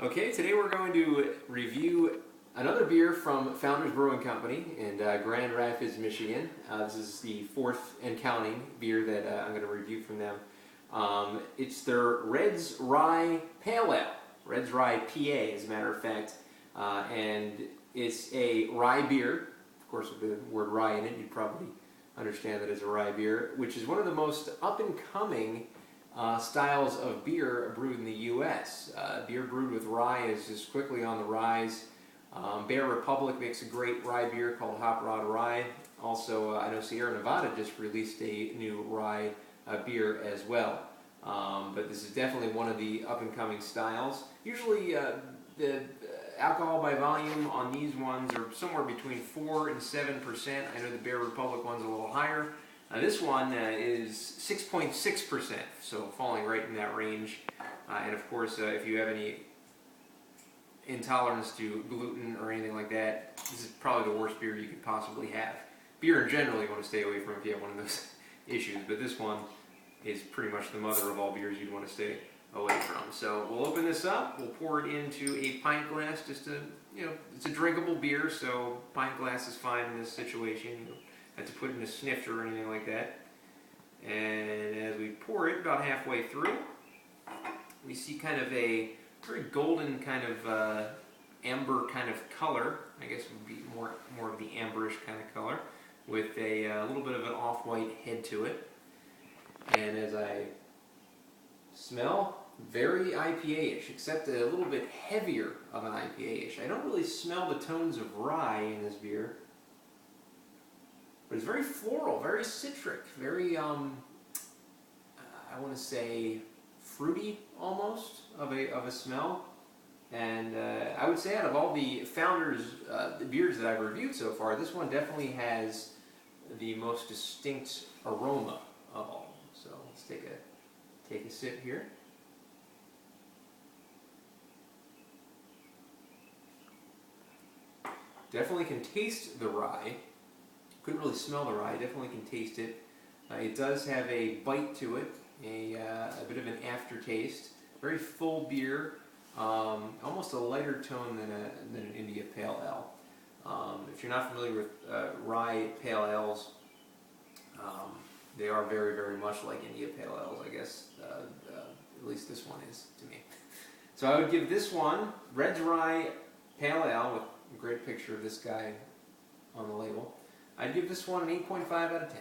Okay, today we're going to review another beer from Founders Brewing Company in Grand Rapids, Michigan. This is the fourth and counting beer that I'm going to review from them. It's their Red's Rye Pale Ale, Red's Rye PA as a matter of fact, and it's a rye beer. Of course, with the word rye in it, you'd probably understand that it's a rye beer, which is one of the most up-and-coming styles of beer brewed in the U.S. Beer brewed with rye is just quickly on the rise. Bear Republic makes a great rye beer called Hot Rod Rye. Also, I know Sierra Nevada just released a new rye beer as well. But this is definitely one of the up-and-coming styles. Usually, the alcohol by volume on these ones are somewhere between 4 and 7%. I know the Bear Republic one's a little higher. This one is 6.6%, so falling right in that range. And of course, if you have any intolerance to gluten or anything like that, this is probably the worst beer you could possibly have. Beer in general you want to stay away from if you have one of those issues, but this one is pretty much the mother of all beers you'd want to stay away from. So we'll open this up, we'll pour it into a pint glass, just to, it's a drinkable beer, so pint glass is fine in this situation. You don't have to put it in a snifter or anything like that. And as we pour it about halfway through, we see kind of a very golden kind of amber kind of color. I guess it would be more of the amberish kind of color, with a little bit of an off-white head to it. And as I smell, very IPA-ish, except a little bit heavier of an IPA-ish. I don't really smell the tones of rye in this beer, but it's very floral, very citric, very, I want to say, fruity almost of a smell. And I would say out of all the Founders the beers that I've reviewed so far, this one definitely has the most distinct aroma of all. So let's take a sip here. Definitely can taste the rye. Couldn't really smell the rye, definitely can taste it. It does have a bite to it, a bit of an aftertaste. Very full beer, almost a lighter tone than an India Pale Ale. If you're not familiar with rye Pale Ales, they are very, very much like India Pale Ales, I guess. At least this one is to me. So I would give this one, Red's Rye Pale Ale, with a great picture of this guy on the label. I'd give this one an 8.5 out of 10.